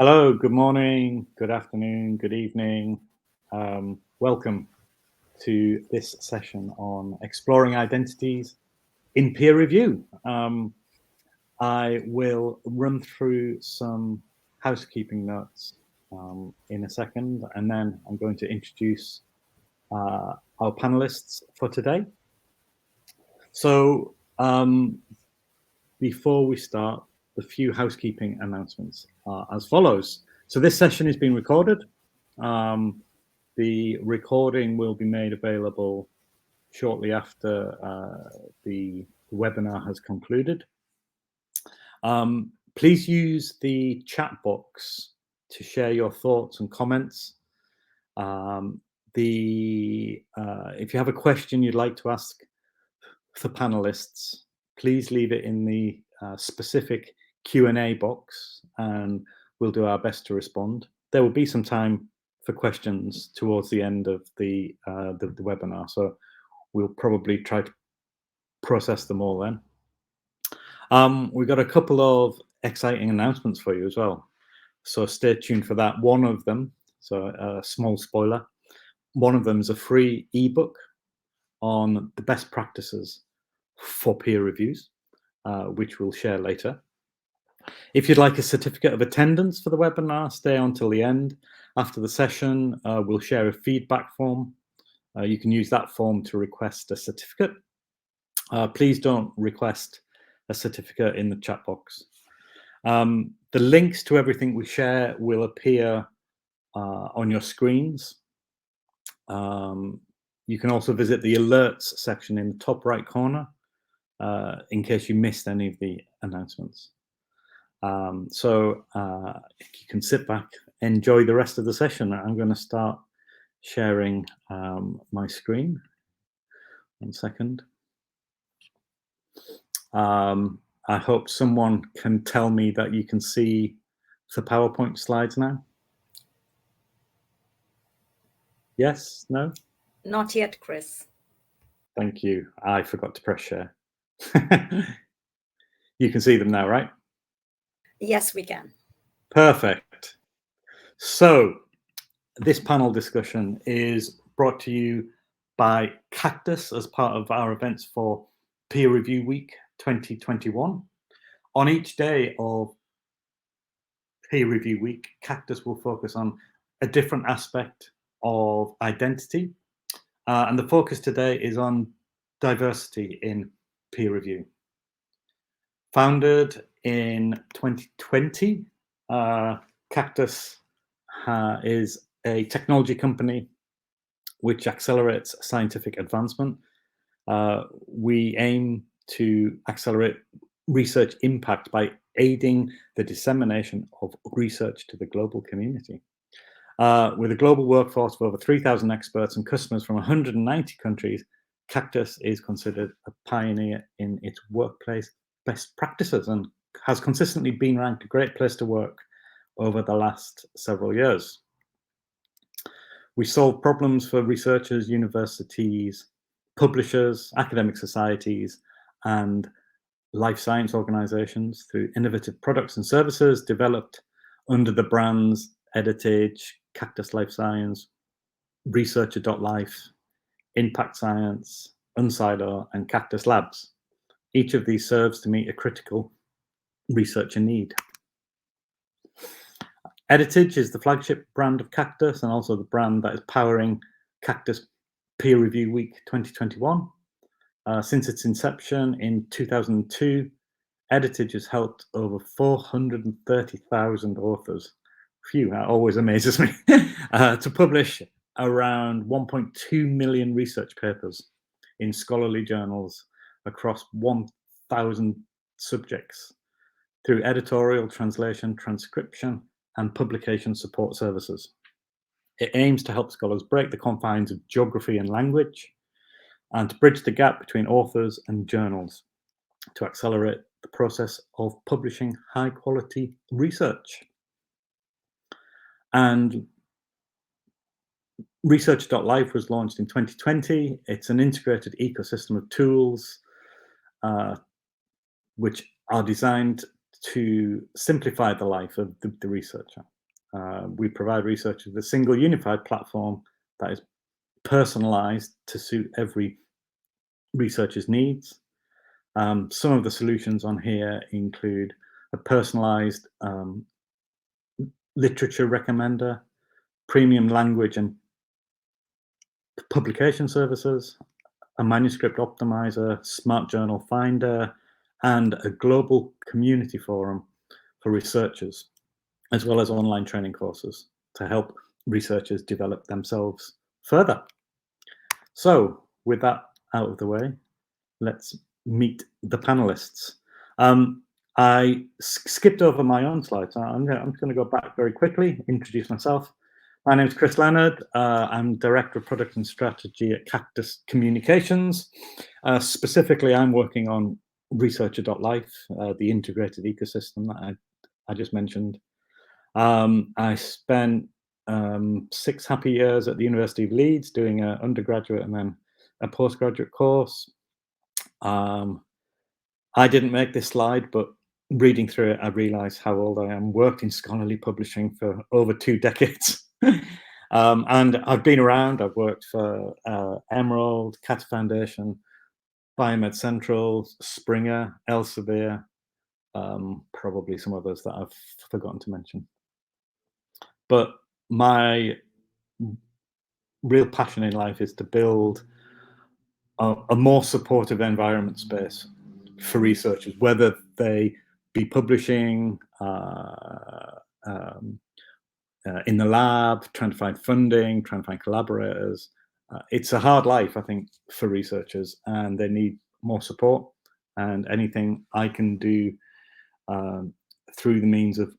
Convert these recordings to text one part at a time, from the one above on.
Hello, good morning, good afternoon, good evening. Welcome to this session on exploring identities in peer review. I will run through some housekeeping notes in a second, and then I'm going to introduce our panelists for today. So, before we start, the few housekeeping announcements are as follows. So, this session is being recorded. The recording will be made available shortly after the webinar has concluded. Please use the chat box to share your thoughts and comments. If you have a question you'd like to ask for panelists, please leave it in the specific Q&A box, and we'll do our best to respond. There will be some time for questions towards the end of the webinar, so we'll probably try to process them all then. We've got a couple of exciting announcements for you as well, so stay tuned for that. One of them, so a small spoiler, one of them is a free ebook on the best practices for peer reviews, which we'll share later. If you'd like a certificate of attendance for the webinar, stay on till the end. After the session, we'll share a feedback form. You can use that form to request a certificate. Please don't request a certificate in the chat box. The links to everything we share will appear on your screens. You can also visit the alerts section in the top right corner in case you missed any of the announcements. So you can sit back, enjoy the rest of the session. I'm going to start sharing my screen. 1 second. I hope someone can tell me that you can see the PowerPoint slides now. Yes? No? Not yet, Chris. Thank you. I forgot to press share. You can see them now, right? Yes, we can. Perfect. So this panel discussion is brought to you by Cactus as part of our events for Peer Review Week 2021. On each day of Peer Review Week, Cactus will focus on a different aspect of identity. And the focus today is on diversity in peer review. Founded in 2020, Cactus is a technology company which accelerates scientific advancement. We aim to accelerate research impact by aiding the dissemination of research to the global community. With a global workforce of over 3,000 experts and customers from 190 countries, Cactus is considered a pioneer in its workplace best practices and has consistently been ranked a great place to work over the last several years. We solve problems for researchers, universities, publishers, academic societies, and life science organizations through innovative products and services developed under the brands Editage, Cactus Life Science, Researcher.life, Impact Science, Unsilo, and Cactus Labs. Each of these serves to meet a critical researcher need. Editage is the flagship brand of Cactus and also the brand that is powering Cactus Peer Review Week 2021. Since its inception in 2002, Editage has helped over 430,000 authors. Phew, that always amazes me. To publish around 1.2 million research papers in scholarly journals across 1,000 subjects through editorial, translation, transcription, and publication support services. It aims to help scholars break the confines of geography and language and to bridge the gap between authors and journals to accelerate the process of publishing high-quality research. And Research.life was launched in 2020. It's an integrated ecosystem of tools which are designed to simplify the life of the researcher. We provide researchers with a single unified platform that is personalized to suit every researcher's needs. Some of the solutions on here include a personalized literature recommender, premium language and publication services, a manuscript optimizer, smart journal finder, and a global community forum for researchers, as well as online training courses to help researchers develop themselves further. So with that out of the way, let's meet the panelists. I skipped over my own slides. I'm going to go back very quickly, introduce myself. My name is Chris Leonard. I'm Director of Product and Strategy at Cactus Communications. Specifically, I'm working on Researcher.life, the integrated ecosystem that I just mentioned. I spent 6 happy years at the University of Leeds doing an undergraduate and then a postgraduate course. I didn't make this slide, but reading through it, I realized how old I am. Worked in scholarly publishing for over 2 decades. And I've been around. I've worked for Emerald, Cat Foundation, Biomed Central, Springer, Elsevier, probably some others that I've forgotten to mention. But my real passion in life is to build a more supportive environment space for researchers, whether they be publishing in the lab, trying to find funding, trying to find collaborators. It's a hard life, I think, for researchers, and they need more support. And anything I can do through the means of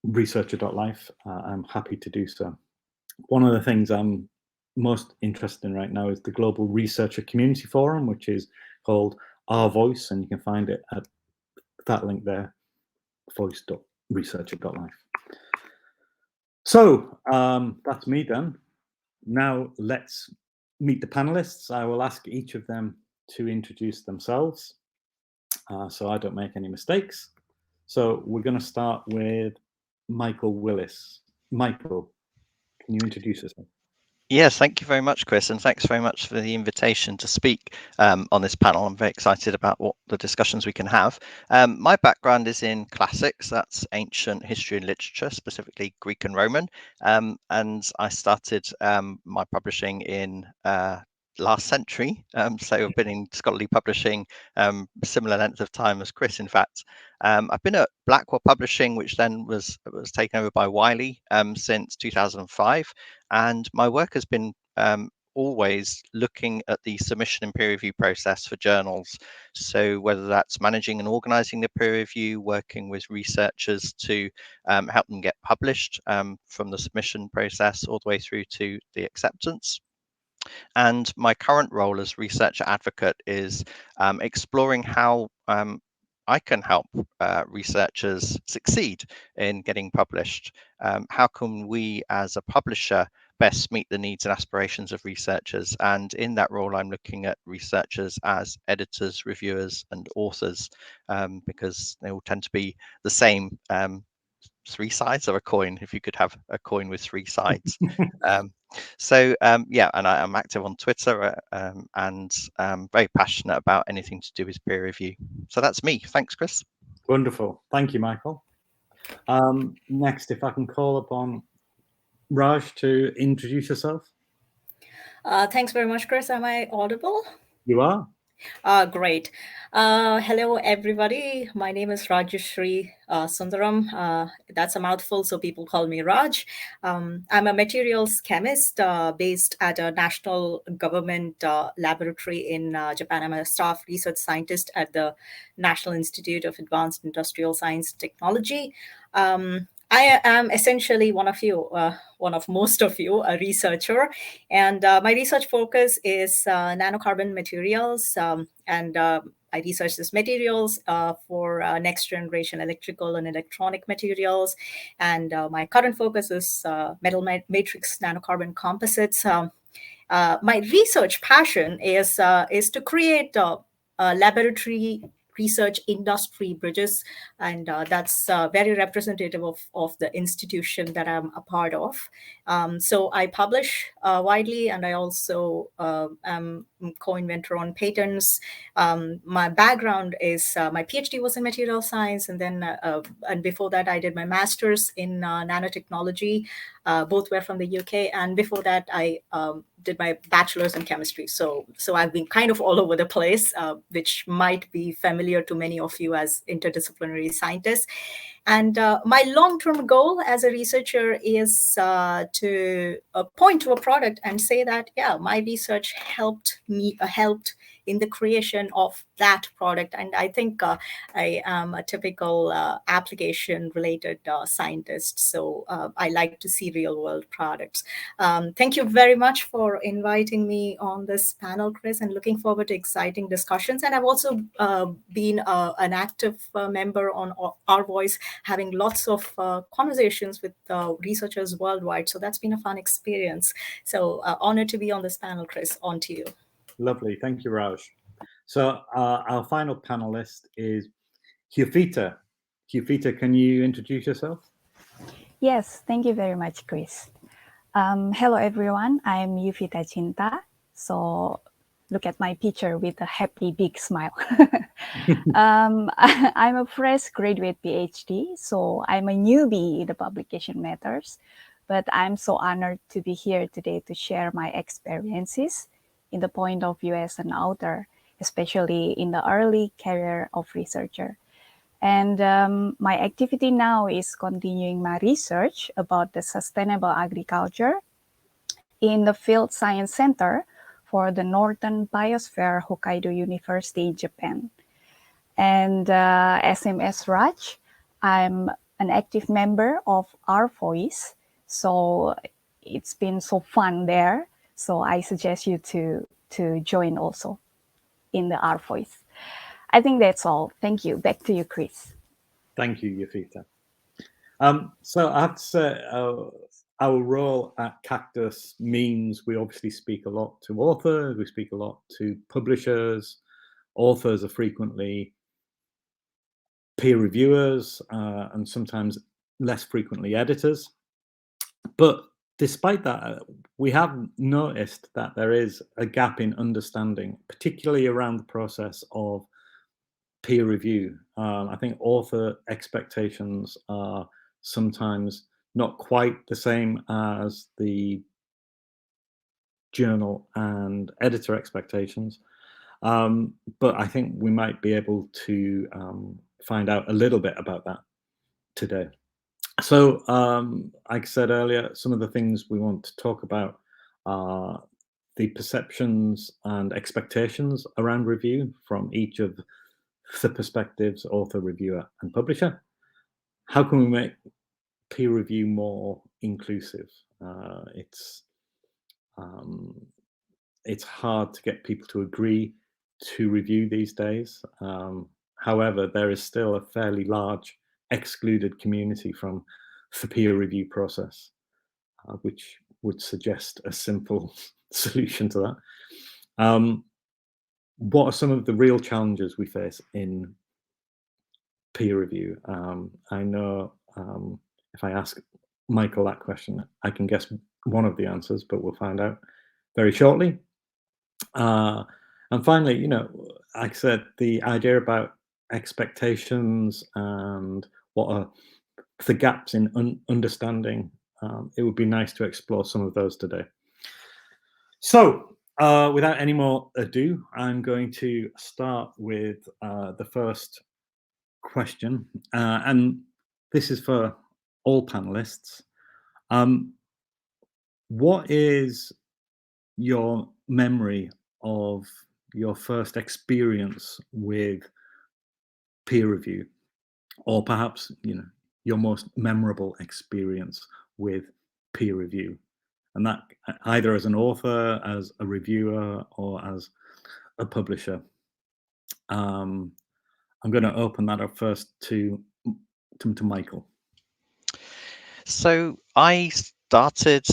Researcher.life, I'm happy to do so. One of the things I'm most interested in right now is the Global Researcher Community Forum, which is called Our Voice, and you can find it at that link there, voice.researcher.life. So that's me done. Now let's meet the panelists. I will ask each of them to introduce themselves so I don't make any mistakes. So we're going to start with Michael Willis. Michael, can you introduce yourself? Yes, thank you very much, Chris, and thanks very much for the invitation to speak on this panel. I'm very excited about what the discussions we can have. My background is in classics, that's ancient history and literature, specifically Greek and Roman, and I started my publishing in last century, so I've been in scholarly publishing similar length of time as Chris, in fact. I've been at Blackwell Publishing, which then was taken over by Wiley since 2005, and my work has been always looking at the submission and peer review process for journals. So whether that's managing and organizing the peer review, working with researchers to help them get published from the submission process all the way through to the acceptance. And my current role as researcher advocate is exploring how I can help researchers succeed in getting published. How can we as a publisher best meet the needs and aspirations of researchers? And in that role, I'm looking at researchers as editors, reviewers, and authors, because they all tend to be the same 3 sides of a coin, if you could have a coin with 3 sides. Yeah, and I'm active on Twitter and very passionate about anything to do with peer review. So that's me. Thanks, Chris. Wonderful. Thank you, Michael. Next, if I can call upon Raj to introduce yourself. Thanks very much, Chris. Am I audible? You are. Great. Hello, everybody. My name is Rajeshri Sundaram. That's a mouthful, so people call me Raj. I'm a materials chemist based at a national government laboratory in Japan. I'm a staff research scientist at the National Institute of Advanced Industrial Science and Technology. I am essentially one of most of you, a researcher, and my research focus is nanocarbon materials, and I research these materials for next generation electrical and electronic materials, and my current focus is metal matrix nanocarbon composites. My research passion is to create laboratory research industry bridges, and that's very representative of the institution that I'm a part of. So I publish widely, and I also am co-inventor on patents. My background is my PhD was in material science, and then and before that I did my master's in nanotechnology. Both were from the UK, and before that I did my bachelor's in chemistry. So I've been kind of all over the place, which might be familiar to many of you as interdisciplinary scientists. And my long-term goal as a researcher is to point to a product and say that, yeah, my research helped in the creation of that product. And I think I am a typical application-related scientist. So I like to see real-world products. Thank you very much for inviting me on this panel, Chris, and looking forward to exciting discussions. And I've also been an active member on Our Voice, having lots of conversations with researchers worldwide. So that's been a fun experience. So honored to be on this panel, Chris. On to you. Lovely. Thank you, Raj. So our final panelist is Hyofita. Hyofita, can you introduce yourself? Yes, thank you very much, Chris. Hello, everyone. I'm Hyofita Cinta. So look at my picture with a happy big smile. I'm a fresh graduate PhD, so I'm a newbie in the publication matters, but I'm so honored to be here today to share my experiences in the point of view as an author, especially in the early career of researcher. And my activity now is continuing my research about the sustainable agriculture in the Field Science Center for the Northern Biosphere, Hokkaido University, Japan. And SMS Raj, I'm an active member of Our Voice. So it's been so fun there. So I suggest you to join also in the Our Voice. I think that's all. Thank you. Back to you, Chris. Thank you, Hyofita. So I have to say, our role at Cactus means we obviously speak a lot to authors, we speak a lot to publishers. Authors are frequently peer reviewers and sometimes less frequently editors. But despite that, we have noticed that there is a gap in understanding, particularly around the process of peer review. I think author expectations are sometimes not quite the same as the journal and editor expectations. But I think we might be able to find out a little bit about that today. So, like I said earlier, some of the things we want to talk about are the perceptions and expectations around review from each of the perspectives, author, reviewer, and publisher. How can we make peer review more inclusive? It's hard to get people to agree to review these days. However, there is still a fairly large excluded community from the peer review process, which would suggest a simple solution to that. What are some of the real challenges we face in peer review? I know if I ask Michael that question, I can guess one of the answers, but we'll find out very shortly. And finally, like I said, the idea about expectations and what are the gaps in understanding, it would be nice to explore some of those today. So without any more ado, I'm going to start with the first question, and this is for all panelists. What is your memory of your first experience with peer review, or perhaps your most memorable experience with peer review, and that either as an author, as a reviewer, or as a publisher? I'm going to open that up first to Michael. So I started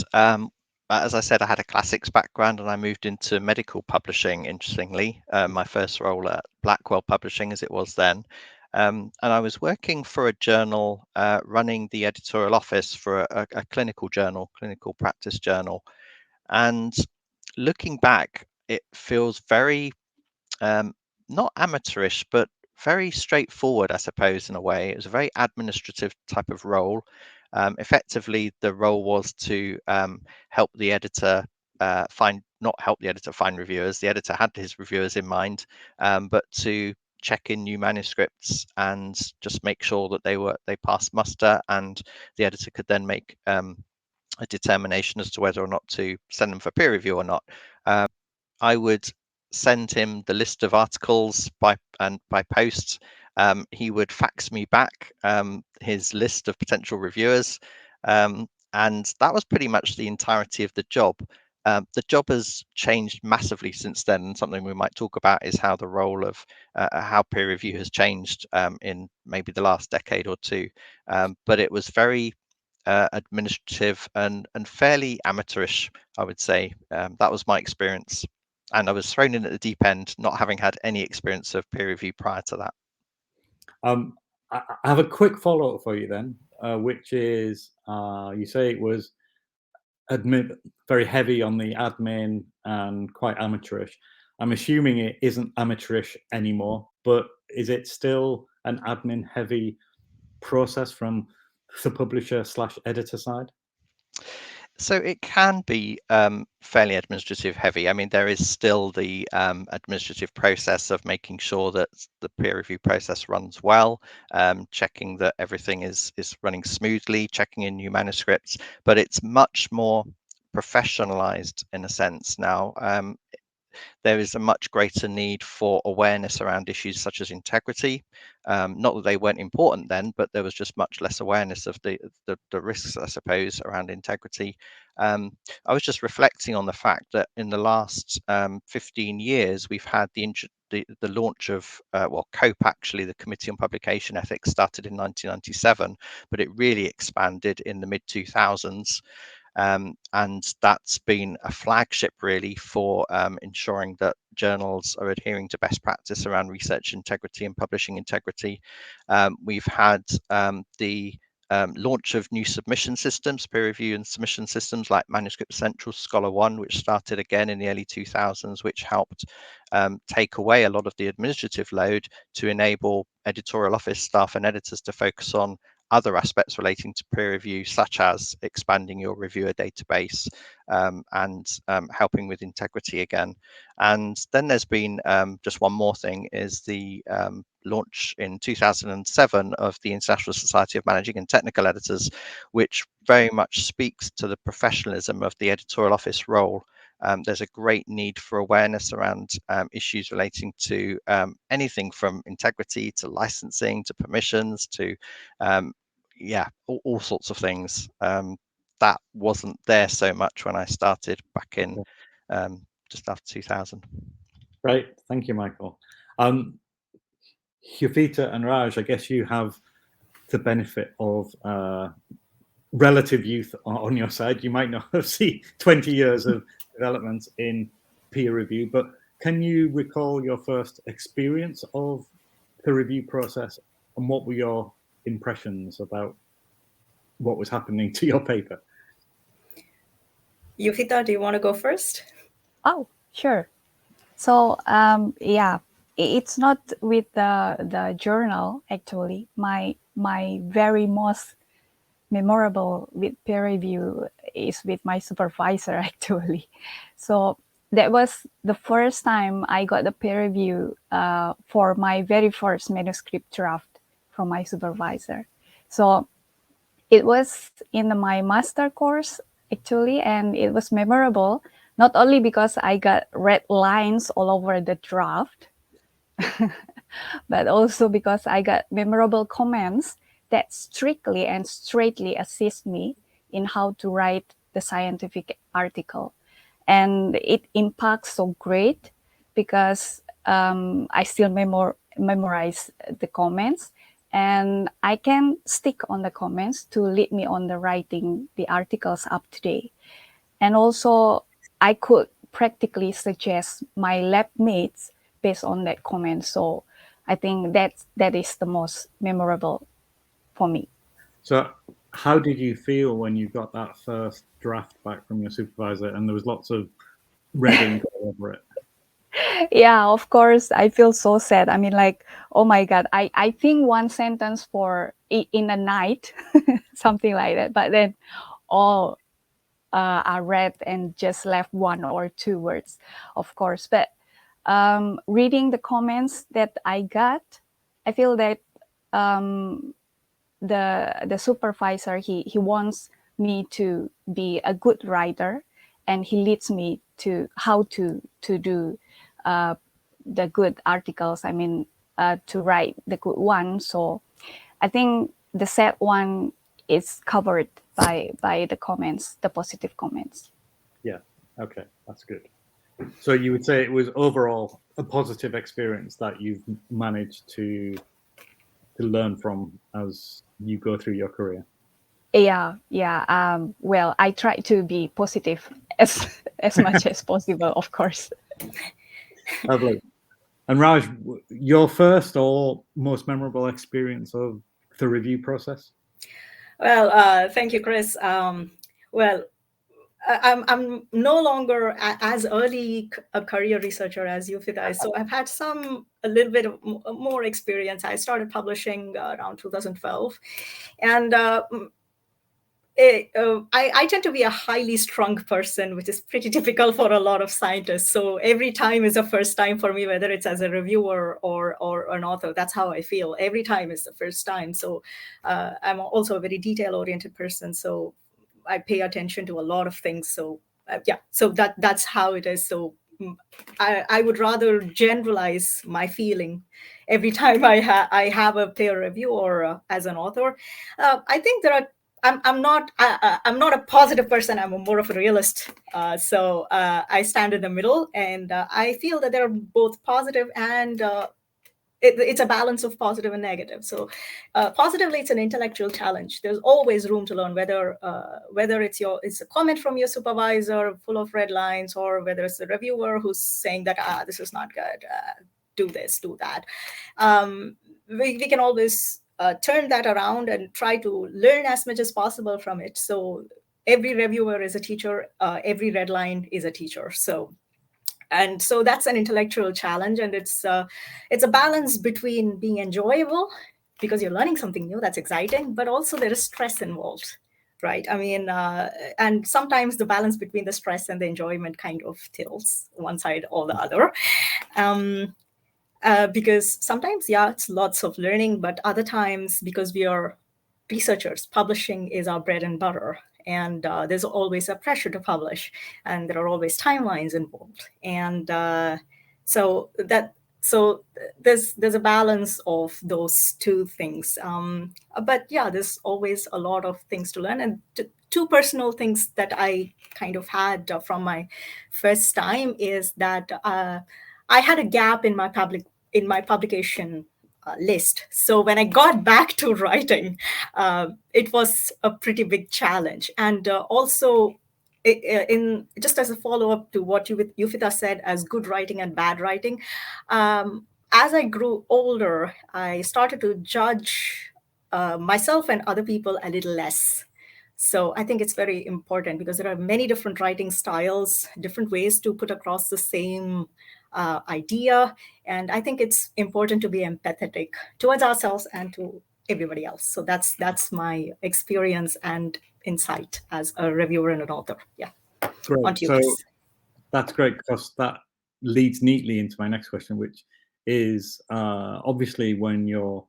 as I said, I had a classics background and I moved into medical publishing, interestingly. My first role at Blackwell Publishing, as it was then. And I was working for a journal, running the editorial office for a clinical journal, clinical practice journal. And looking back, it feels very, not amateurish, but very straightforward, I suppose, in a way. It was a very administrative type of role. Effectively, the role was to help the editor not help the editor find reviewers. The editor had his reviewers in mind, but to check in new manuscripts and just make sure that they passed muster, and the editor could then make a determination as to whether or not to send them for peer review or not. I would send him the list of articles by post. He would fax me back his list of potential reviewers, and that was pretty much the entirety of the job. The job has changed massively since then, and something we might talk about is how the role of how peer review has changed in maybe the last decade or two. But it was very administrative and fairly amateurish, I would say. That was my experience. And I was thrown in at the deep end, not having had any experience of peer review prior to that. I have a quick follow-up for you then, which is you say it was very heavy on the admin and quite amateurish. I'm assuming it isn't amateurish anymore, but is it still an admin-heavy process from the publisher/editor side? So it can be fairly administrative heavy. I mean, there is still the administrative process of making sure that the peer review process runs well, checking that everything is running smoothly, checking in new manuscripts, but it's much more professionalized in a sense now. There is a much greater need for awareness around issues such as integrity. Not that they weren't important then, but there was just much less awareness of the risks, I suppose, around integrity. I was just reflecting on the fact that in the last 15 years, we've had the launch of, COPE, actually, the Committee on Publication Ethics, started in 1997, but it really expanded in the mid-2000s. And that's been a flagship really for ensuring that journals are adhering to best practice around research integrity and publishing integrity. We've had the launch of new submission systems, peer review and submission systems like Manuscript Central, Scholar One, which started again in the early 2000s, which helped take away a lot of the administrative load to enable editorial office staff and editors to focus on other aspects relating to peer review, such as expanding your reviewer database and helping with integrity again. And then there's been just one more thing, is the launch in 2007 of the International Society of Managing and Technical Editors, which very much speaks to the professionalism of the editorial office role. There's a great need for awareness around issues relating to anything from integrity to licensing to permissions to all sorts of things. That wasn't there so much when I started back in just after 2000. Right, thank you, Michael. Yuvita and Raj, I guess you have the benefit of relative youth on your side. You might not have seen 20 years of development in peer review, but can you recall your first experience of the review process, and what were your impressions about what was happening to your paper? Yuvita, do you want to go first? Oh, sure. So it's not with the journal actually. My very most memorable with peer review is with my supervisor actually. So that was the first time I got the peer review for my very first manuscript draft from my supervisor. So it was in my master course actually, and it was memorable not only because I got red lines all over the draft, but also because I got memorable comments that strictly and straightly assist me in how to write the scientific article. And it impacts so great because I still memorize the comments, and I can stick on the comments to lead me on the writing the articles up to date. And also, I could practically suggest my lab mates based on that comment. So I think that is the most memorable for me. So how did you feel when you got that first draft back from your supervisor and there was lots of red ink all over it? Yeah, of course, I feel so sad. I mean, like, oh my God, I think one sentence for in a night, something like that. But then all I read and just left one or two words, of course. But reading the comments that I got, I feel that the supervisor, he wants me to be a good writer, and he leads me to how to do the good articles. I mean, to write the good one. So I think the sad one is covered by the comments, the positive comments. Yeah. Okay, that's good. So you would say it was overall a positive experience that you've managed to learn from as you go through your career. Yeah. Well, I try to be positive as much as possible, of course. Lovely. And Raj, your first or most memorable experience of the review process? Well, thank you, Chris. Well, I'm no longer as early a career researcher as Yufita is, so I've had a little bit of more experience. I started publishing around 2012, and I tend to be a highly strung person, which is pretty typical for a lot of scientists. So every time is a first time for me, whether it's as a reviewer or an author. That's how I feel. Every time is the first time. So I'm also a very detail-oriented person. So I pay attention to a lot of things. So so that's how it is. So I would rather generalize my feeling every time I have a peer review or as an author. I think I'm not a positive person. I'm more of a realist. So I stand in the middle, and I feel that there are both positive and it's a balance of positive and negative. So positively, it's an intellectual challenge. There's always room to learn, whether it's a comment from your supervisor full of red lines, or whether it's the reviewer who's saying that this is not good, do this, do that. We can always turn that around and try to learn as much as possible from it. So every reviewer is a teacher. Every red line is a teacher. And so that's an intellectual challenge, and it's a balance between being enjoyable because you're learning something new that's exciting, but also there is stress involved, right? I mean, and sometimes the balance between the stress and the enjoyment kind of tilts one side or the other. Because sometimes, it's lots of learning, but other times, because we are researchers, publishing is our bread and butter. And there's always a pressure to publish, and there are always timelines involved. And so there's a balance of those two things. But there's always a lot of things to learn. And two personal things that I kind of had from my first time is that I had a gap in my publication list. So when I got back to writing, it was a pretty big challenge. And also, in just as a follow-up to what Yufita said as good writing and bad writing, as I grew older, I started to judge myself and other people a little less. So I think it's very important because there are many different writing styles, different ways to put across the same idea. And I think it's important to be empathetic towards ourselves and to everybody else. So that's my experience and insight as a reviewer and an author. Yeah. Great. On to you, So Chris. that's great, because that leads neatly into my next question, which is obviously when you're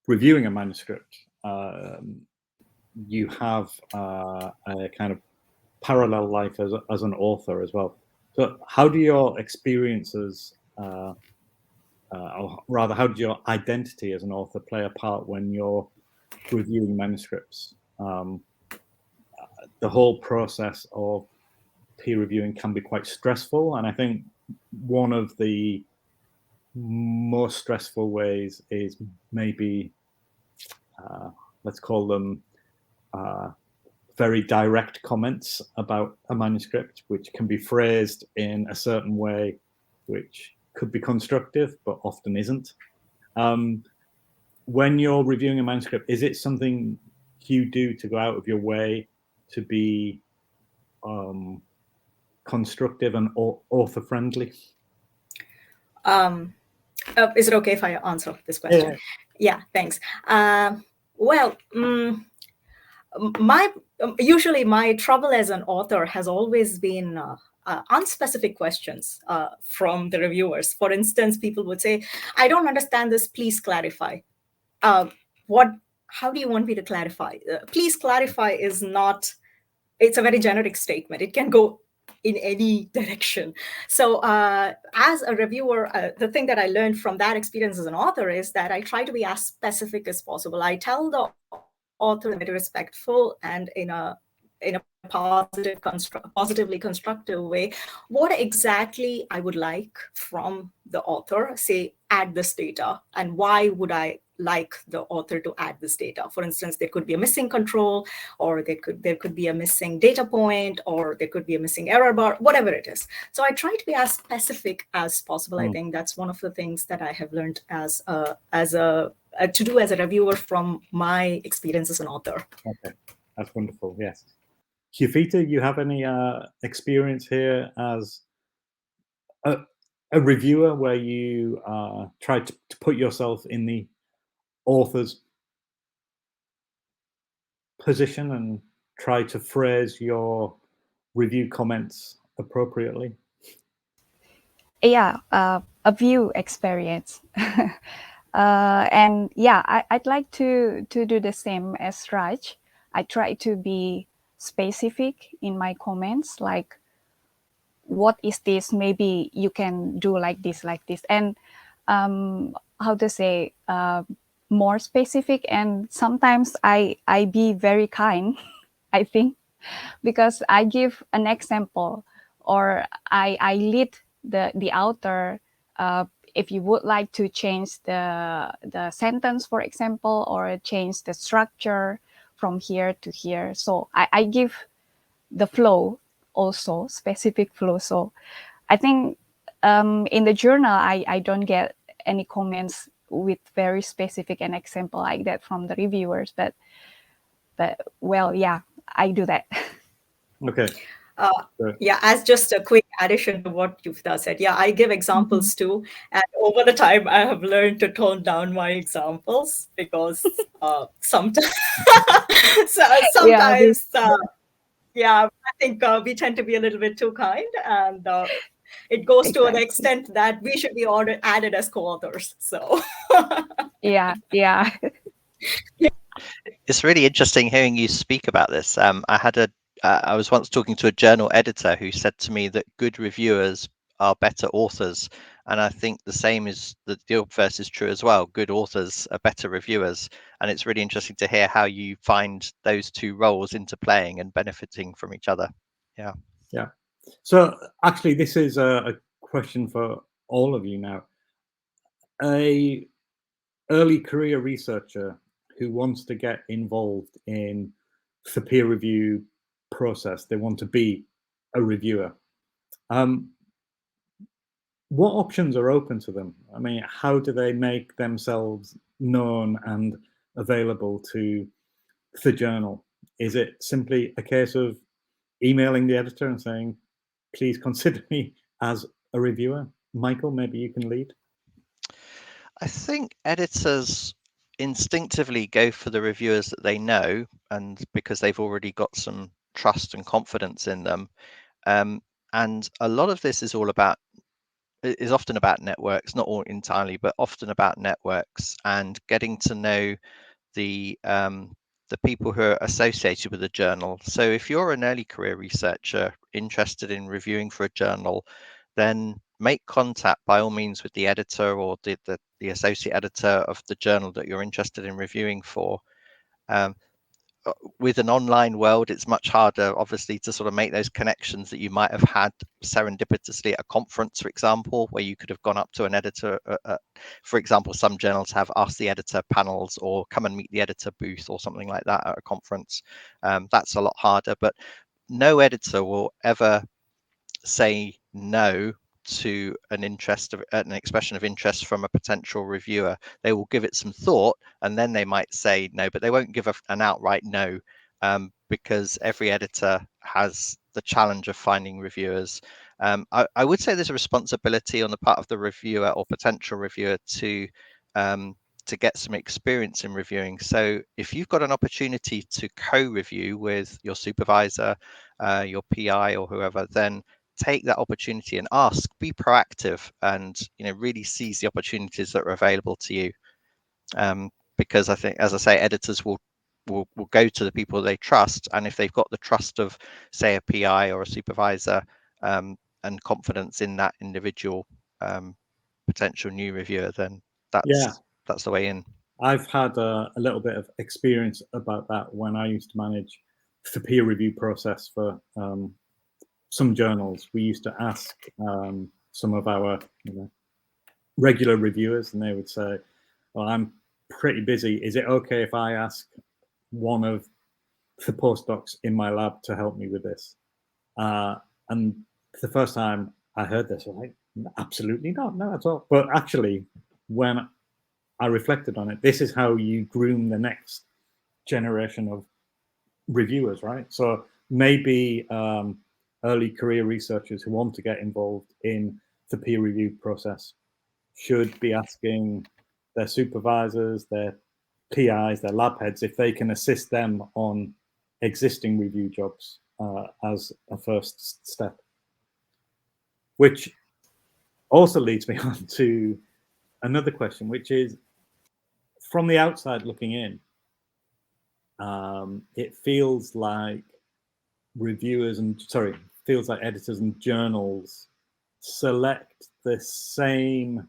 reviewing a manuscript, you have a kind of parallel life as an author as well. So how do your experiences, or rather, how does your identity as an author play a part when you're reviewing manuscripts? The whole process of peer reviewing can be quite stressful, and I think one of the most stressful ways is maybe let's call them very direct comments about a manuscript, which can be phrased in a certain way, which could be constructive, but often isn't. When you're reviewing a manuscript, is it something you do to go out of your way to be constructive and author-friendly? Is it okay if I answer this question? Yeah, thanks. Usually my trouble as an author has always been unspecific questions from the reviewers. For instance, people would say, "I don't understand this. Please clarify." How do you want me to clarify? Please clarify is not. It's a very generic statement. It can go in any direction. So as a reviewer, the thing that I learned from that experience as an author is that I try to be as specific as possible. I tell the author in a respectful and in a positively constructive way what exactly I would like from the author. Say, add this data, and why would I like the author to add this data? For instance, there could be a missing control, or there could be a missing data point, or there could be a missing error bar, whatever it is. So I try to be as specific as possible. I think that's one of the things that I have learned to do as a reviewer from my experience as an author. Okay, that's wonderful. Yes. Yuvita, you have any experience here as a reviewer where you try to put yourself in the author's position and try to phrase your review comments appropriately? Yeah, a view experience. And yeah, I'd like to do the same as Raj. I try to be specific in my comments, like, what is this? Maybe you can do like this, and how to say, more specific. And sometimes I be very kind, I think, because I give an example, or I lead the author. If you would like to change the sentence, for example, or change the structure from here to here, so I give the flow, also specific flow. So I think in the journal I don't get any comments with very specific an example like that from the reviewers, but well, yeah, I do that. Okay. Yeah, as just a quick addition to what Yuvita said, yeah, I give examples too. And over the time, I have learned to tone down my examples because sometimes, I think we tend to be a little bit too kind, and it goes to an extent that we should be added as co-authors. So yeah. It's really interesting hearing you speak about this. I was once talking to a journal editor who said to me that good reviewers are better authors, and I think the same is the obverse is true as well. Good authors are better reviewers, and it's really interesting to hear how you find those two roles interplaying and benefiting from each other. Yeah. So actually, this is a question for all of you now. A early career researcher who wants to get involved in the peer review process, they want to be a reviewer. What options are open to them? I mean, how do they make themselves known and available to the journal? Is it simply a case of emailing the editor and saying, please consider me as a reviewer? Michael, maybe you can lead. I think editors instinctively go for the reviewers that they know, and because they've already got some trust and confidence in them. And a lot of this is often about networks, not all entirely, but often about networks and getting to know the people who are associated with the journal. So if you're an early career researcher interested in reviewing for a journal, then make contact by all means with the editor or the associate editor of the journal that you're interested in reviewing for. with an online world, it's much harder, obviously, to sort of make those connections that you might have had serendipitously at a conference, for example, where you could have gone up to an editor. For example, some journals have Ask the Editor panels or come and meet the editor booth or something like that at a conference. That's a lot harder, but no editor will ever say no to an expression of interest from a potential reviewer. They will give it some thought, and then they might say no, but they won't give an outright no, because every editor has the challenge of finding reviewers. I would say there's a responsibility on the part of the reviewer or potential reviewer to get some experience in reviewing. So if you've got an opportunity to co-review with your supervisor, your PI or whoever, then take that opportunity and ask, be proactive, and really seize the opportunities that are available to you. Because I think, as I say, editors will go to the people they trust, and if they've got the trust of, say, a PI or a supervisor, and confidence in that individual potential new reviewer, then that's the way in. I've had a little bit of experience about that when I used to manage the peer review process for some journals. We used to ask some of our regular reviewers, and they would say, well, I'm pretty busy. Is it okay if I ask one of the postdocs in my lab to help me with this? And the first time I heard this, I was like, absolutely not, no at all. But actually, when I reflected on it, this is how you groom the next generation of reviewers, right? So maybe early career researchers who want to get involved in the peer review process should be asking their supervisors, their PIs, their lab heads, if they can assist them on existing review jobs as a first step. Which also leads me on to another question, which is, from the outside looking in, it feels like editors and journals select the same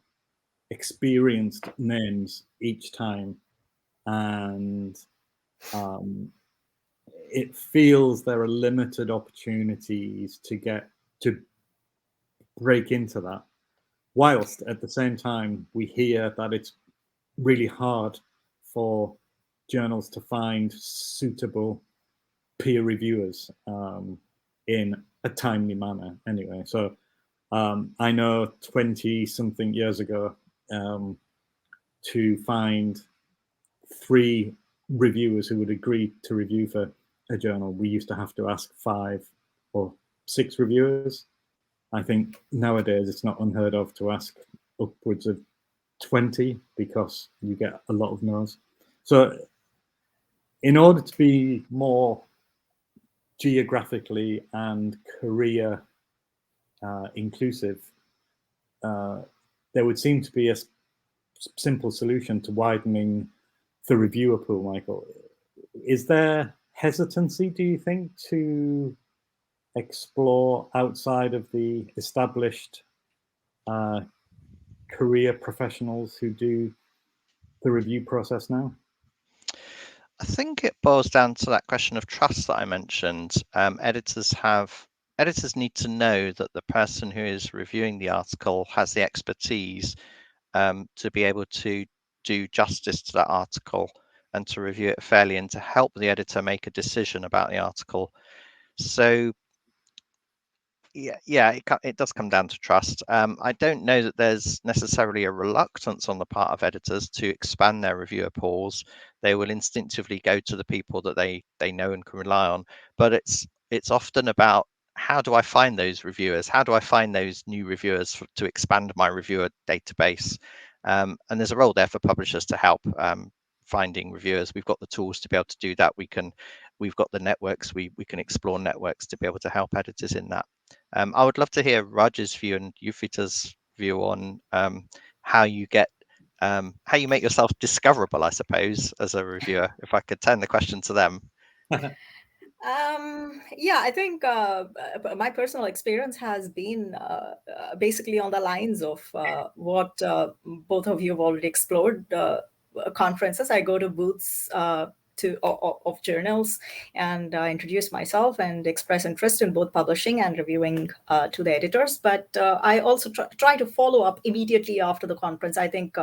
experienced names each time, and it feels there are limited opportunities to break into that, whilst at the same time we hear that it's really hard for journals to find suitable peer reviewers in a timely manner anyway. So I know 20 something years ago, to find 3 reviewers who would agree to review for a journal, we used to have to ask 5 or 6 reviewers. I think nowadays it's not unheard of to ask upwards of 20 because you get a lot of no's. So in order to be more geographically and career inclusive, there would seem to be a simple solution to widening the reviewer pool, Michael. Is there hesitancy, do you think, to explore outside of the established career professionals who do the review process now? I think it boils down to that question of trust that I mentioned. Editors need to know that the person who is reviewing the article has the expertise to be able to do justice to that article and to review it fairly and to help the editor make a decision about the article. So yeah, it does come down to trust. I don't know that there's necessarily a reluctance on the part of editors to expand their reviewer pools. They will instinctively go to the people that they know and can rely on. But it's often about, how do I find those reviewers? How do I find those new reviewers to expand my reviewer database? And there's a role there for publishers to help finding reviewers. We've got the tools to be able to do that. We've got the networks. We can explore networks to be able to help editors in that. I would love to hear Raj's view and Yuvita's view on how you make yourself discoverable, I suppose, as a reviewer, if I could turn the question to them. Yeah, I think my personal experience has been basically on the lines of what both of you have already explored. Conferences, I go to booths of journals and introduce myself and express interest in both publishing and reviewing to the editors. But I also try to follow up immediately after the conference. I think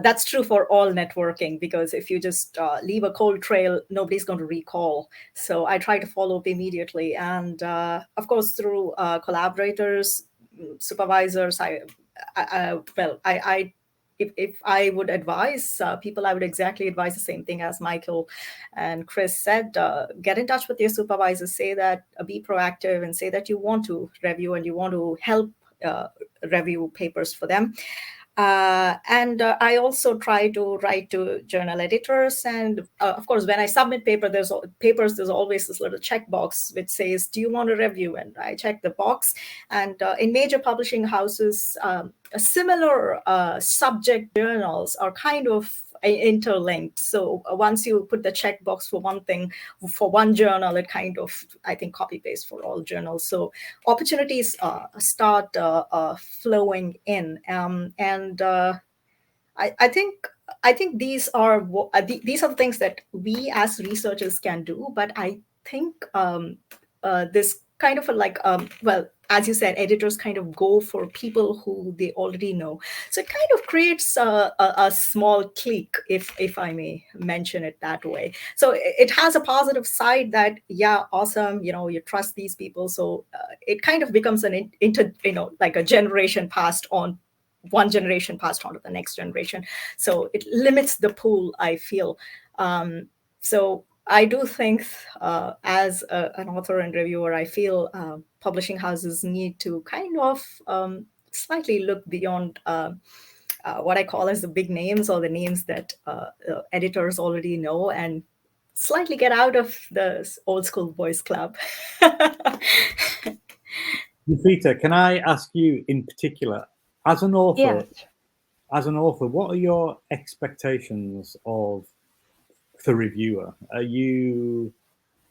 that's true for all networking, because if you just leave a cold trail, nobody's going to recall. So I try to follow up immediately. And of course, through collaborators, supervisors, if I would advise people, I would exactly advise the same thing as Michael and Chris said. Get in touch with your supervisors, say that, be proactive, and say that you want to review and you want to help review papers for them. And I also try to write to journal editors. And of course, when I submit there's always this little checkbox which says, do you want to review? And I check the box. And in major publishing houses, similar subject journals are kind of interlinked. So once you put the checkbox for one thing, for one journal, it kind of, I think, copy paste for all journals. So opportunities start flowing in. And I think these are the things that we as researchers can do. But I think this kind of as you said, editors kind of go for people who they already know. So it kind of creates a small clique, if I may mention it that way. So it has a positive side that, yeah, awesome, you trust these people. So it kind of becomes like a generation passed on, one generation passed on to the next generation. So it limits the pool, I feel. So I do think as an author and reviewer, I feel publishing houses need to kind of slightly look beyond what I call as the big names, or the names that editors already know, and slightly get out of the old school boys club. Yufita, can I ask you in particular, as an author, Yeah. What are your expectations of the reviewer? Are you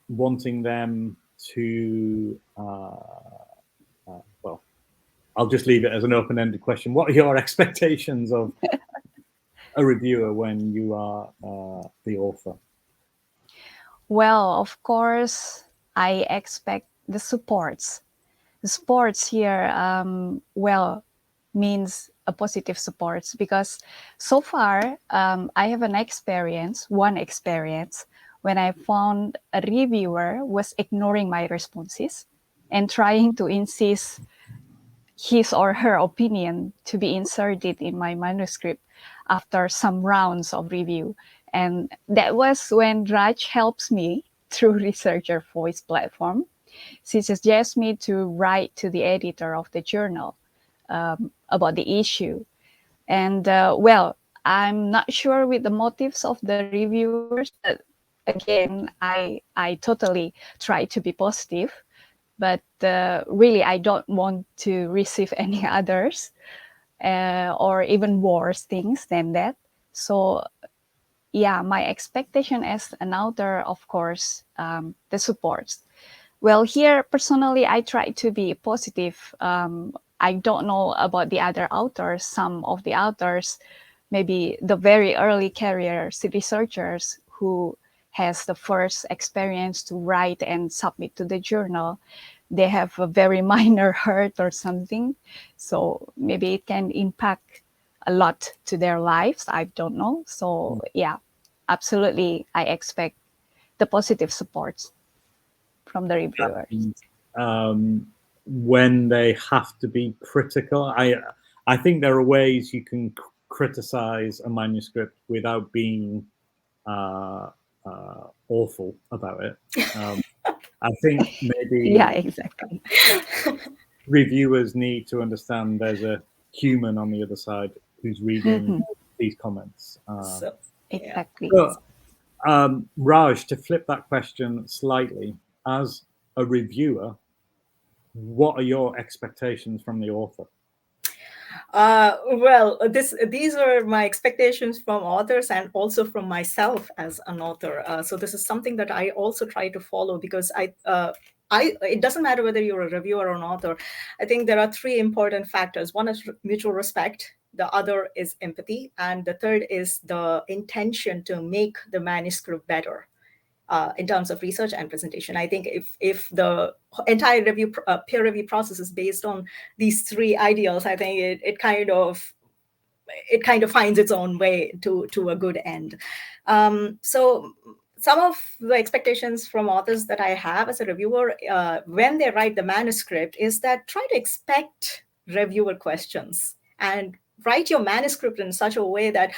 wanting them to, well, I'll just leave it as an open-ended question. What are your expectations of a reviewer when you are the author? Well, of course, I expect the supports. The supports here, means a positive supports, because so far I have one experience when I found a reviewer was ignoring my responses and trying to insist his or her opinion to be inserted in my manuscript after some rounds of review. And that was when Raj helps me through Researcher Voice platform. She suggests me to write to the editor of the journal about the issue. And I'm not sure with the motives of the reviewers, but again, I totally try to be positive. But really, I don't want to receive any others or even worse things than that. So yeah, my expectation as an author, of course, the supports. Well, here, personally, I try to be positive. I don't know about the other authors. Some of the authors, maybe the very early career researchers who has the first experience to write and submit to the journal, they have a very minor hurt or something. So maybe it can impact a lot to their lives. I don't know. So yeah, absolutely, I expect the positive supports from the reviewers. When they have to be critical, I think there are ways you can criticize a manuscript without being awful about it. I think maybe Yeah, exactly. reviewers need to understand there's a human on the other side who's reading these comments. Exactly. So, Raj, to flip that question slightly, as a reviewer, what are your expectations from the author? These are my expectations from authors and also from myself as an author. So this is something that I also try to follow, because it doesn't matter whether you're a reviewer or an author. I think there are three important factors. One is mutual respect. The other is empathy. And the third is the intention to make the manuscript better. in terms of research and presentation. I think if the entire peer review process is based on these three ideals, I think it kind of finds its own way to a good end. So some of the expectations from authors that I have as a reviewer when they write the manuscript is that try to expect reviewer questions and write your manuscript in such a way that,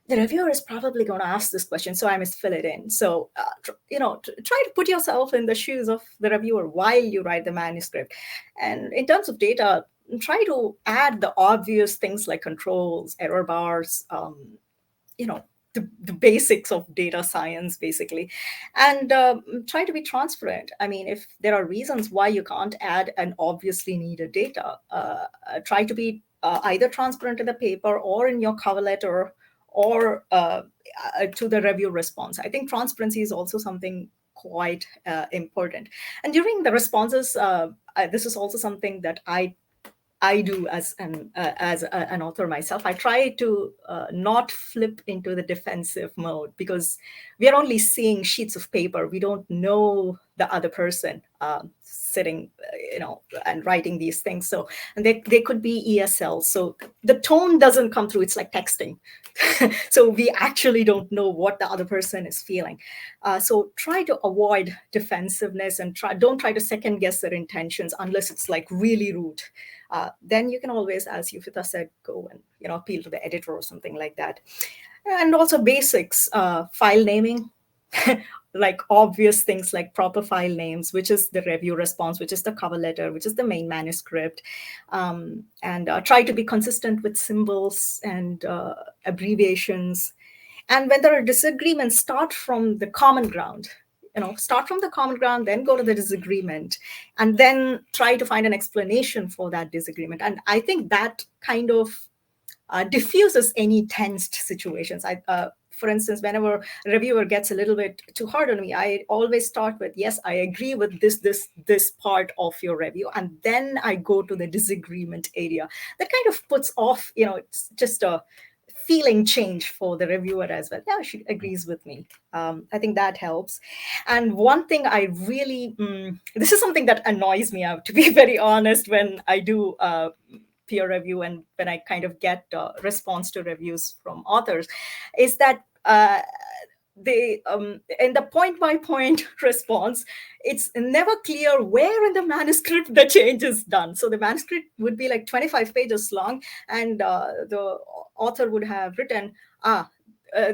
the reviewer is probably going to ask this question, so I must fill it in. So, try to put yourself in the shoes of the reviewer while you write the manuscript. And in terms of data, try to add the obvious things like controls, error bars, the basics of data science, basically, and try to be transparent. I mean, if there are reasons why you can't add an obviously needed data, try to be either transparent in the paper or in your cover letter or to the review response. I think transparency is also something quite important. And during the responses, this is also something that I do as an author myself. I try to not flip into the defensive mode, because we are only seeing sheets of paper. We don't know the other person sitting, and writing these things. So, and they could be ESL. So the tone doesn't come through. It's like texting. So we actually don't know what the other person is feeling. So try to avoid defensiveness and don't try to second guess their intentions unless it's like really rude. Then you can always, as Yuvita said, go and appeal to the editor or something like that. And also basics, file naming, like obvious things like proper file names, which is the review response, which is the cover letter, which is the main manuscript, and try to be consistent with symbols and abbreviations. And when there are disagreements, start from the common ground. Start from the common ground, then go to the disagreement, and then try to find an explanation for that disagreement. And I think that kind of diffuses any tensed situations. For instance, whenever a reviewer gets a little bit too hard on me, I always start with, yes, I agree with this part of your review. And then I go to the disagreement area. That kind of puts off, it's just a feeling change for the reviewer as well. Yeah, she agrees with me. I think that helps. And one thing I really, this is something that annoys me, to be very honest, when I do peer review and when I kind of get response to reviews from authors, is that they in the point-by-point response, it's never clear where in the manuscript the change is done. So the manuscript would be like 25 pages long, and the author would have written,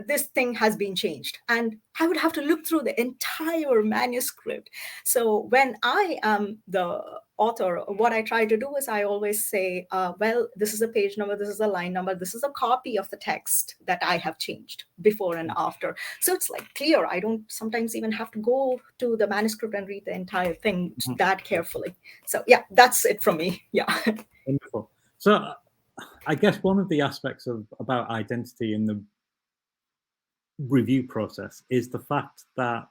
this thing has been changed. And I would have to look through the entire manuscript. So when I am the author, what I try to do is I always say, well, this is a page number, this is a line number, this is a copy of the text that I have changed before and after. So it's like clear. I don't sometimes even have to go to the manuscript and read the entire thing that carefully. So yeah, that's it from me. Yeah. Wonderful. So I guess one of the aspects about identity in the review process is the fact that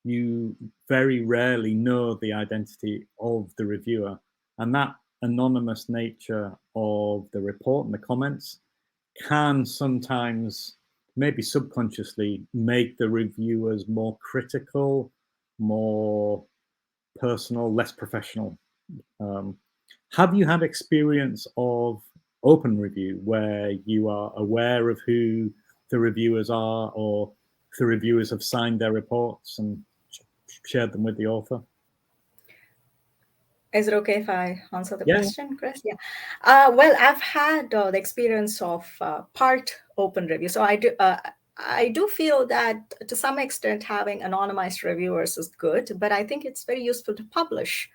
you very rarely know the identity of the reviewer, and that anonymous nature of the report and the comments can sometimes, maybe subconsciously, make the reviewers more critical, more personal, less professional. Have you had experience of open review where you are aware of who the reviewers are, or the reviewers have signed their reports and shared them with the author? Is it okay if I answer the question, Chris? Yeah. Well, I've had the experience of part open review. So I do feel that to some extent having anonymized reviewers is good, but I think it's very useful to publish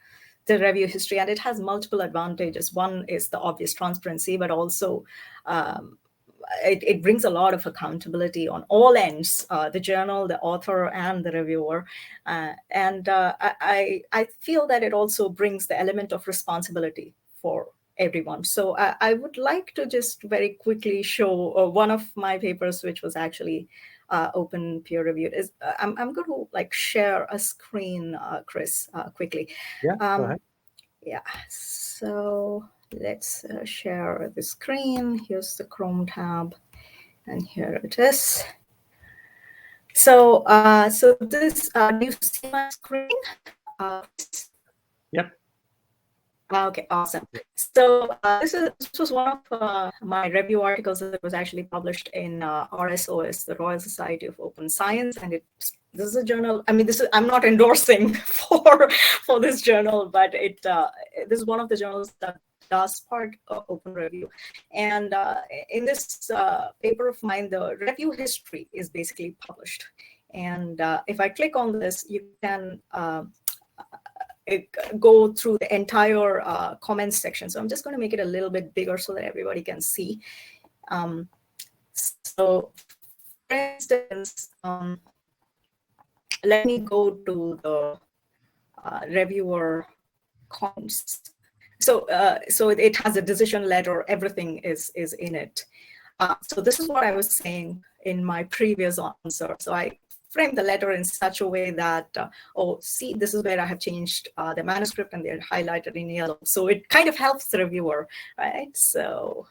the review history, and it has multiple advantages. One is the obvious transparency, but also it brings a lot of accountability on all ends, the journal, the author, and the reviewer. And I feel that it also brings the element of responsibility for everyone. So I would like to just very quickly show one of my papers, which was actually open peer reviewed. I'm going to share a screen, Chris, quickly. Yeah, go ahead. Yeah, so let's share the screen. Here's the Chrome tab, and here it is. So, so this, do you see my screen? Yep. Okay, awesome. So this was one of my review articles that was actually published in RSOS, the Royal Society of Open Science, and this is a journal. I mean, I'm not endorsing for this journal, but this is one of the journals that does part open review. And in this paper of mine, the review history is basically published. And if I click on this, you can go through the entire comments section. So I'm just going to make it a little bit bigger so that everybody can see. So for instance, let me go to the reviewer comments. So so it has a decision letter, everything is in it. So this is what I was saying in my previous answer. So I frame the letter in such a way that, oh, see, this is where I have changed the manuscript and they're highlighted in yellow. So it kind of helps the reviewer, right? So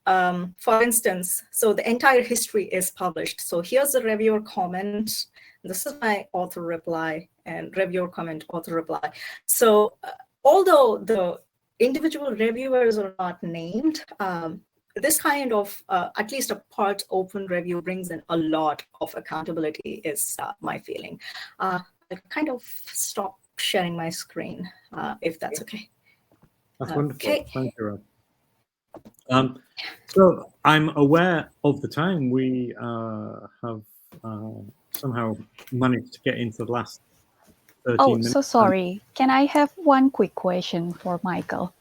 for instance, so the entire history is published. So here's the reviewer comment. This is my author reply and reviewer comment, author reply. So although the individual reviewers are not named, this kind of, at least a part open review brings in a lot of accountability is my feeling. I'll kind of stop sharing my screen if that's okay. That's wonderful. Okay. Thank you, Raj. So I'm aware of the time. We have somehow managed to get into the last 13 minutes. So sorry. Can I have one quick question for Michael?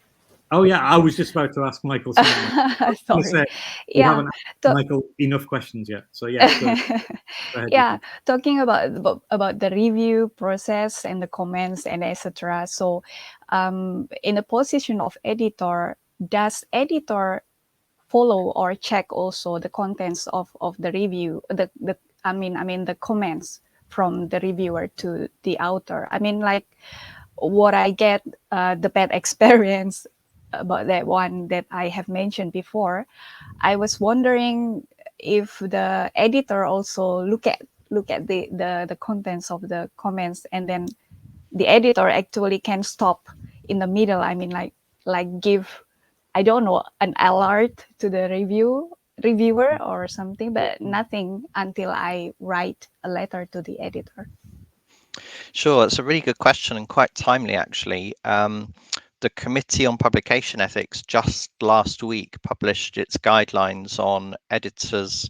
Oh yeah, I was just about to ask Michael something. Sorry. We haven't asked Michael enough questions yet. So yeah. Go ahead, yeah, talking about the review process and the comments and etc. So in the position of editor, does editor follow or check also the contents of the review, I mean the comments from the reviewer to the author? I mean, like what I get the bad experience about that one that I have mentioned before, I was wondering if the editor also look at the contents of the comments, and then the editor actually can stop in the middle. I mean, like give, I don't know, an alert to the reviewer or something, but nothing until I write a letter to the editor. Sure, it's a really good question and quite timely, actually. The Committee on Publication Ethics just last week published its guidelines on editors'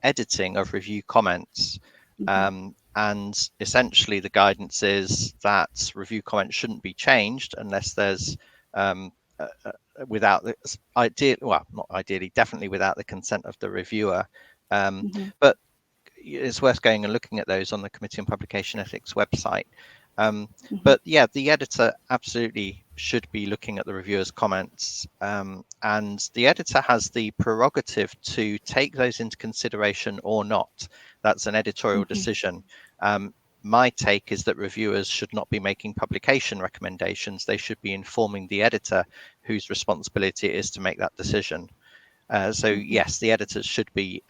editing of review comments. And essentially the guidance is that review comments shouldn't be changed unless there's without the definitely without the consent of the reviewer. But it's worth going and looking at those on the Committee on Publication Ethics website. But yeah, the editor absolutely should be looking at the reviewer's comments, and the editor has the prerogative to take those into consideration or not. That's an editorial decision. My take is that reviewers should not be making publication recommendations. They should be informing the editor, whose responsibility it is to make that decision. So yes, the editors should be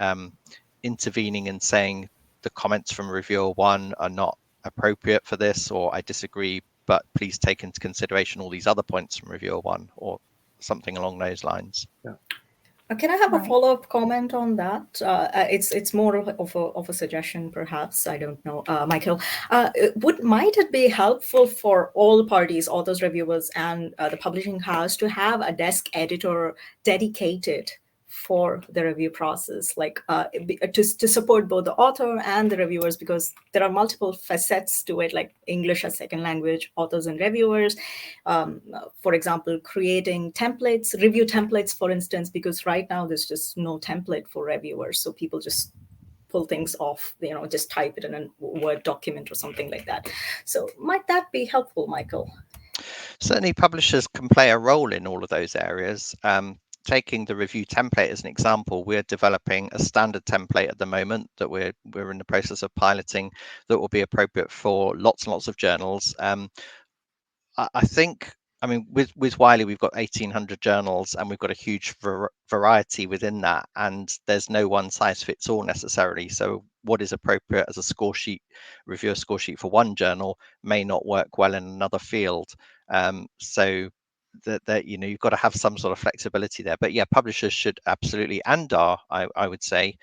intervening and saying the comments from reviewer 1 are not appropriate for this, or I disagree, but please take into consideration all these other points from reviewer 1, or something along those lines. Yeah. Can I have a follow-up comment on that? It's more of a suggestion, perhaps. I don't know, Michael. Might it be helpful for all parties, authors, reviewers, and the publishing house to have a desk editor dedicated for the review process, like to support both the author and the reviewers, because there are multiple facets to it, like English as second language, authors and reviewers. For example, creating templates, review templates, for instance, because right now there's just no template for reviewers. So people just pull things off, just type it in a Word document or something like that. So might that be helpful, Michael? Certainly publishers can play a role in all of those areas. Taking the review template as an example, we're developing a standard template at the moment that we're in the process of piloting that will be appropriate for lots and lots of journals. I think I mean, with Wiley, we've got 1,800 journals, and we've got a huge variety within that, and there's no one size fits all necessarily. So what is appropriate as a score sheet, reviewer score sheet for one journal may not work well in another field. So that you've got to have some sort of flexibility there. But yeah, publishers should absolutely, and are, I would say,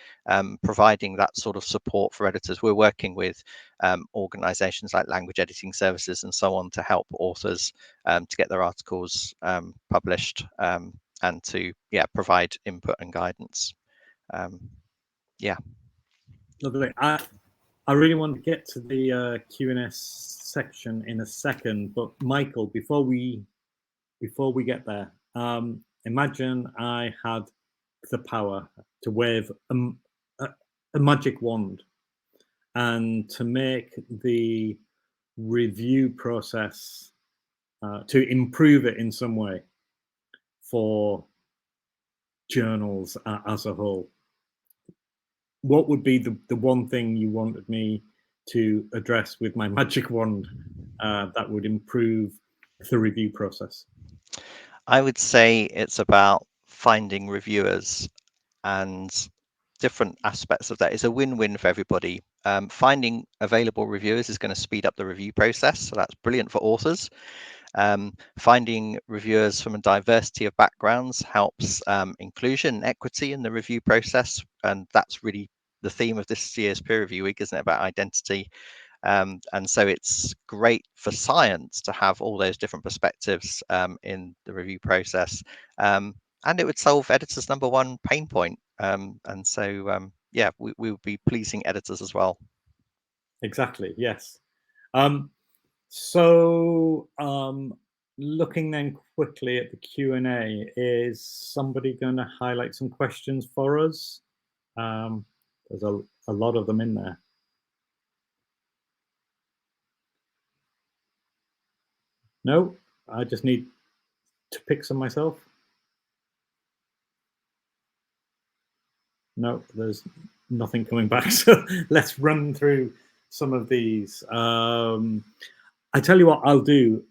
providing that sort of support for editors. We're working with organizations like Language Editing Services and so on to help authors to get their articles published, and to provide input and guidance. Lovely. I really want to get to the Q&A section in a second, but Michael, before we get there, imagine I had the power to wave a magic wand and to make the review process, to improve it in some way for journals as a whole. What would be the one thing you wanted me to address with my magic wand that would improve the review process? I would say it's about finding reviewers, and different aspects of that. It's a win-win for everybody. Finding available reviewers is going to speed up the review process, so that's brilliant for authors. Finding reviewers from a diversity of backgrounds helps inclusion and equity in the review process, and that's really the theme of this year's peer review week, isn't it, about identity? And so it's great for science to have all those different perspectives in the review process, and it would solve editors' number one pain point. And so we would be pleasing editors as well. Exactly, yes. So looking then quickly at the Q&A, is somebody going to highlight some questions for us? There's a lot of them in there. No, I just need to pick some myself. No, there's nothing coming back. So let's run through some of these. I tell you what I'll do.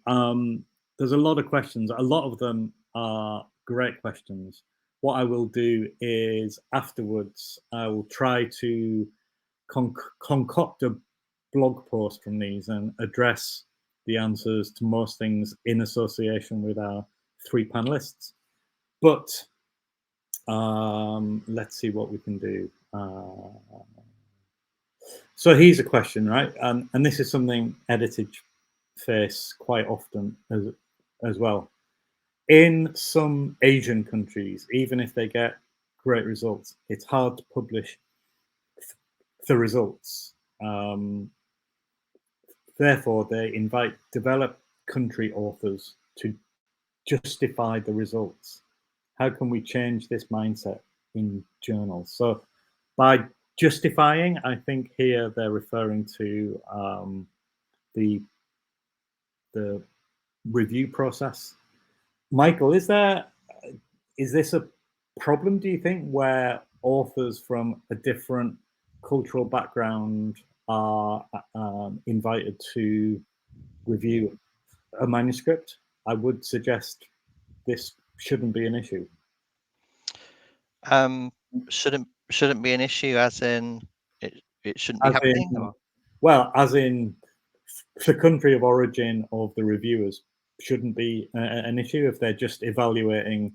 There's a lot of questions. A lot of them are great questions. What I will do is afterwards, I will try to concoct a blog post from these and address the answers to most things in association with our three panelists. But let's see what we can do. So here's a question, right? And this is something editors face quite often as well. In some Asian countries, even if they get great results, it's hard to publish the results. Therefore, they invite developed country authors to justify the results. How can we change this mindset in journals? So by justifying, I think here they're referring to the review process. Michael, is this a problem, do you think, where authors from a different cultural background are invited to review a manuscript? I would suggest this shouldn't be an issue. Shouldn't be an issue, as in it shouldn't be happening? Well, as in the country of origin of the reviewers shouldn't be an issue if they're just evaluating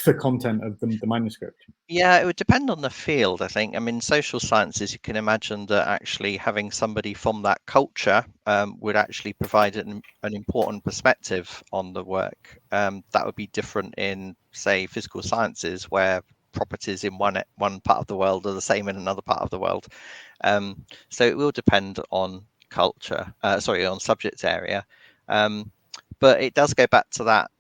the content of the manuscript. Yeah, it would depend on the field, I think. I mean, social sciences, you can imagine that actually having somebody from that culture would actually provide an important perspective on the work. That would be different in, say, physical sciences, where properties in one part of the world are the same in another part of the world. So it will depend on culture, on subject area. But it does go back to that.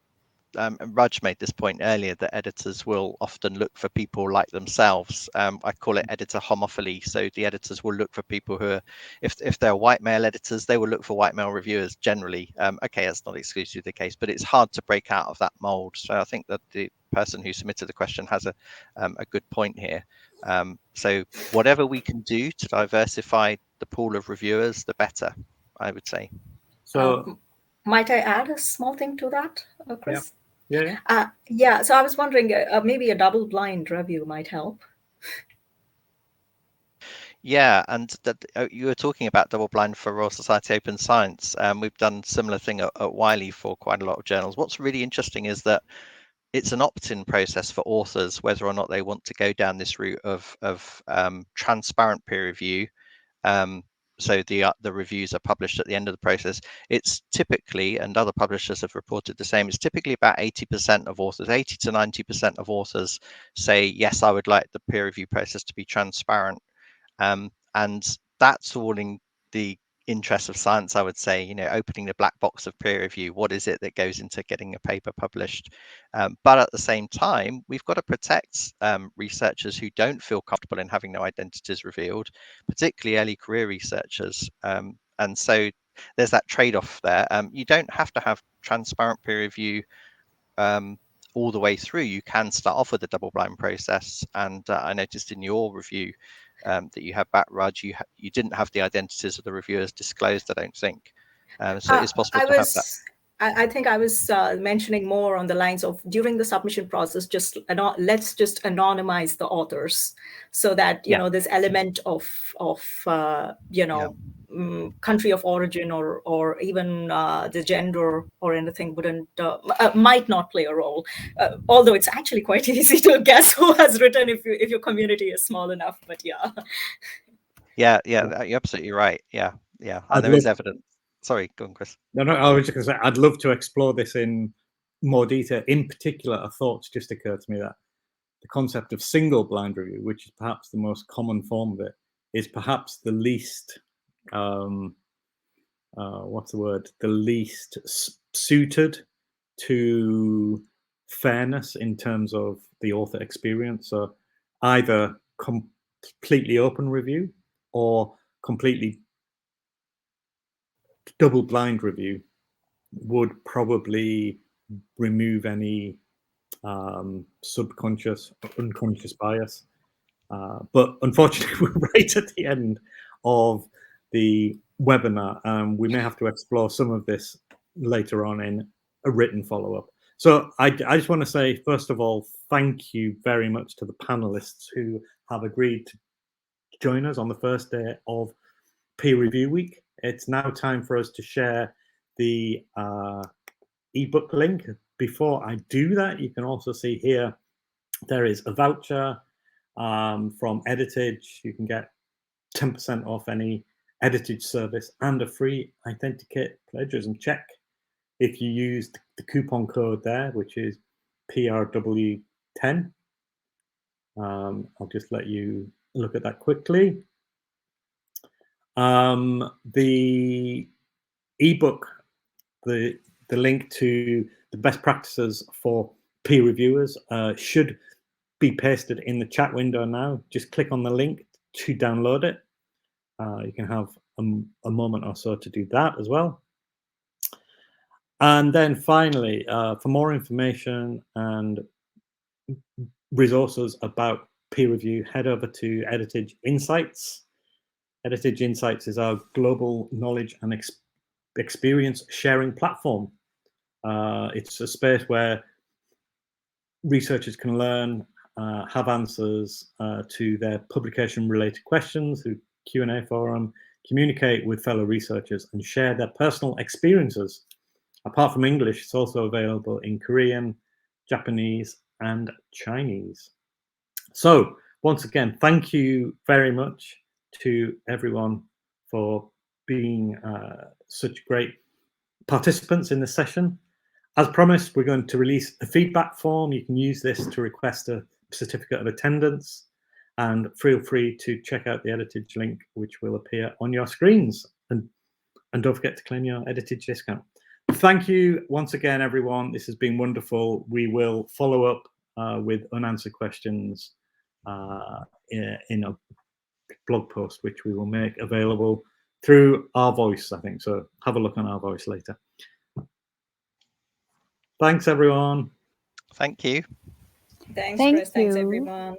Raj made this point earlier, that editors will often look for people like themselves. I call it editor homophily. So the editors will look for people who are, if they're white male editors, they will look for white male reviewers generally. Okay, that's not exclusively the case, but it's hard to break out of that mold. So I think that the person who submitted the question has a good point here. So whatever we can do to diversify the pool of reviewers, the better, I would say. So Might I add a small thing to that, Chris? Yeah. So I was wondering, maybe a double-blind review might help. Yeah, and you were talking about double blind for Royal Society Open Science. We've done similar thing at Wiley for quite a lot of journals. What's really interesting is that it's an opt-in process for authors, whether or not they want to go down this route of transparent peer review. So the reviews are published at the end of the process. It's typically, and other publishers have reported the same, it's typically about 80% of authors, 80 to 90% of authors say, yes, I would like the peer review process to be transparent. And that's all in the interest of science, I would say, you know, opening the black box of peer review. What is it that goes into getting a paper published? But at the same time, we've got to protect researchers who don't feel comfortable in having their identities revealed, particularly early career researchers. And so there's that trade-off there. You don't have to have transparent peer review all the way through. You can start off with a double-blind process. And I noticed in your review that you have back, Raj, you didn't have the identities of the reviewers disclosed, I don't think. So it's possible to have that. I think I was mentioning more on the lines of during the submission process, let's just anonymize the authors so that, you know, this element of country of origin or even the gender or anything might not play a role. Although it's actually quite easy to guess who has written if your community is small enough. But yeah, you're absolutely right. Yeah, and there is evidence. Sorry, go on, Chris. No, I was just going to say, I'd love to explore this in more detail. In particular, a thought just occurred to me that the concept of single blind review, which is perhaps the most common form of it, is perhaps the least, what's the word? The least suited to fairness in terms of the author experience. So either completely open review or completely double blind review would probably remove any subconscious or unconscious bias. But unfortunately, we're right at the end of the webinar, and we may have to explore some of this later on in a written follow-up. So I just want to say, first of all, thank you very much to the panelists who have agreed to join us on the first day of Peer Review Week. It's now time for us to share the ebook link. Before I do that, you can also see here there is a voucher from Editage. You can get 10% off any Editage service and a free Authenticate plagiarism check if you use the coupon code there, which is PRW10. I'll just let you look at that quickly. The ebook, the link to the best practices for peer reviewers should be pasted in the chat window now. Just click on the link to download it. You can have a moment or so to do that as well. And then finally, for more information and resources about peer review, head over to Editage Insights. Editage Insights is our global knowledge and experience sharing platform. It's a space where researchers can learn, have answers to their publication-related questions through Q&A forum, communicate with fellow researchers, and share their personal experiences. Apart from English, it's also available in Korean, Japanese, and Chinese. So once again, thank you very much to everyone for being such great participants in this session. As promised, we're going to release a feedback form. You can use this to request a certificate of attendance, and feel free to check out the Editage link, which will appear on your screens. And don't forget to claim your Editage discount. Thank you once again, everyone. This has been wonderful. We will follow up with unanswered questions in a blog post, which we will make available through Our Voice, I think. So have a look on Our Voice later. Thanks, everyone. Thank you. Thanks, Chris. Thanks, everyone.